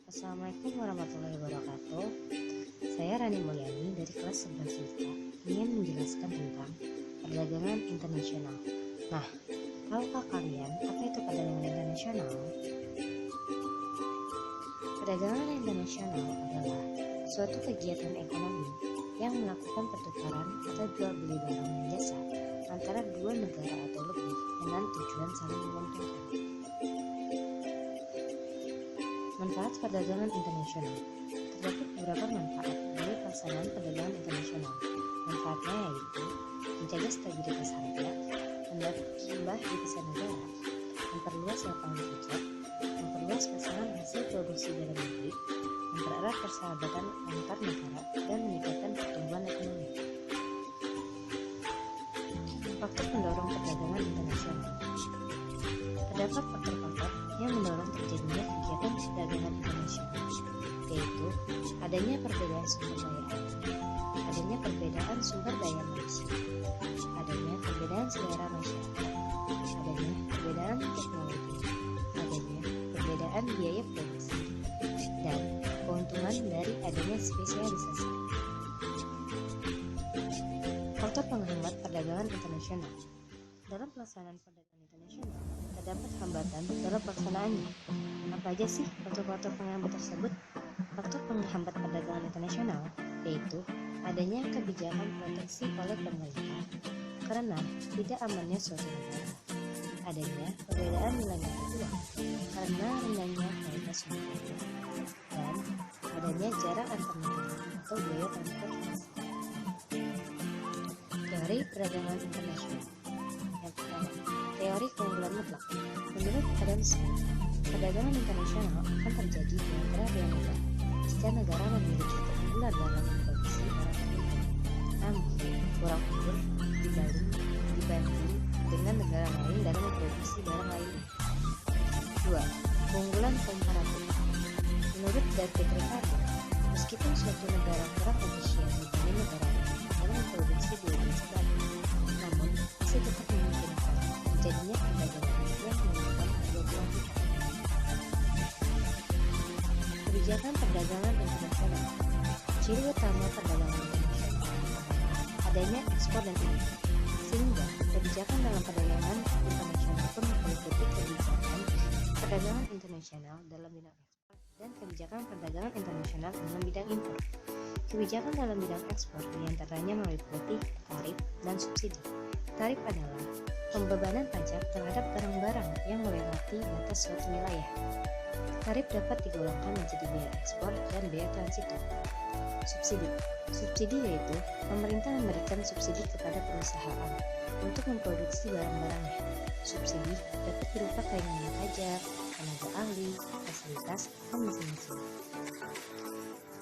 Assalamualaikum warahmatullahi wabarakatuh. Saya Rani Mulyani dari kelas 11 IPA ingin menjelaskan tentang perdagangan internasional. Nah, tahukah kalian apa itu perdagangan internasional? Perdagangan internasional adalah suatu kegiatan ekonomi yang melakukan pertukaran atau jual beli barang dan jasa antara dua negara atau lebih dengan tujuan saling menguntungkan. Manfaat perdagangan internasional. Terdapat beberapa manfaat dari pelaksanaan perdagangan internasional. Manfaatnya yaitu menjaga stabilitas harga, menambah devisa negara, memperluas lapangan kerja, memperluas pasaran hasil produksi dalam negeri, mempererat persahabatan antar negara, dan meningkatkan pertumbuhan ekonomi. Faktor pendorong perdagangan internasional. Terdapat faktor-faktor yang mendorong terjadinya kegiatan perdagangan internasional, yaitu adanya perbedaan sumber daya alam, adanya perbedaan sumber daya manusia, adanya perbedaan selera masyarakat, adanya perbedaan teknologi, adanya perbedaan biaya produksi, dan keuntungan dari adanya spesialisasi. Faktor penghambat perdagangan internasional. Dalam pelaksanaan perdagangan internasional, terdapat hambatan dalam pelaksanaannya. Apa aja sih faktor-faktor penghambat tersebut? Faktor penghambat perdagangan internasional yaitu adanya kebijakan proteksi oleh pemerintah karena tidak amannya suatu negara, adanya perbedaan nilai mata uang karena rendahnya kualitas sumber daya, dan adanya jarak antar negara atau biaya transportasi. Teori perdagangan internasional. Yang pertama, teori keunggulan mutlak. Menurut Adam Smith, perdagangan internasional akan terjadi di antara dua negara jika negara memiliki keunggulan dalam memproduksi barang tertentu, namun kurang unggul dibanding dengan negara lain dalam memproduksi barang lainnya. 2. Keunggulan komparatif. Menurut David Ricardo, meskipun suatu negara kurang efisien dibanding negara lain dalam memproduksi dua jenis barang, namun masih tetap memungkinkan terjadinya perdagangan yang menyebabkan harga kurang tinggi. Kebijakan perdagangan internasional. Ciri utama perdagangan internasional adalah adanya ekspor dan impor, sehingga kebijakan dalam perdagangan internasional pun meliputi kebijakan perdagangan internasional dalam bidang ekspor dan kebijakan perdagangan internasional dalam bidang impor. Kebijakan dalam bidang ekspor diantaranya meliputi tarif dan subsidi. Tarif adalah pembebanan pajak terhadap barang-barang yang melewati batas suatu wilayah. Tarif dapat digolongkan menjadi biaya ekspor dan biaya transito. Subsidi. Subsidi yaitu pemerintah memberikan subsidi kepada perusahaan untuk memproduksi barang-barangnya. Subsidi dapat berupa keringanan pajak, tenaga ahli, fasilitas, dan mesin-mesin.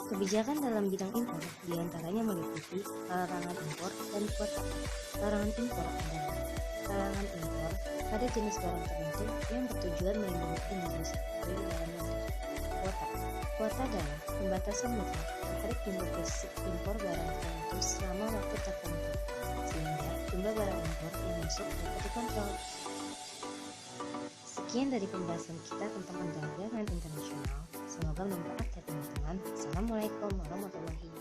Kebijakan dalam bidang impor diantaranya meliputi larangan impor dan kuota. Larangan impor adalah larangan impor pada jenis barang tertentu yang bertujuan melindungi industri dari dalam negeri. Kuota adalah pembatasan mutlak terhadap impor barang tertentu selama waktu tertentu, sehingga jumlah barang impor yang masuk dapat dikontrol. Sekian dari pembahasan kita tentang perdagangan internasional. Semoga bermanfaat ya teman-teman. Assalamualaikum warahmatullahi wabarakatuh.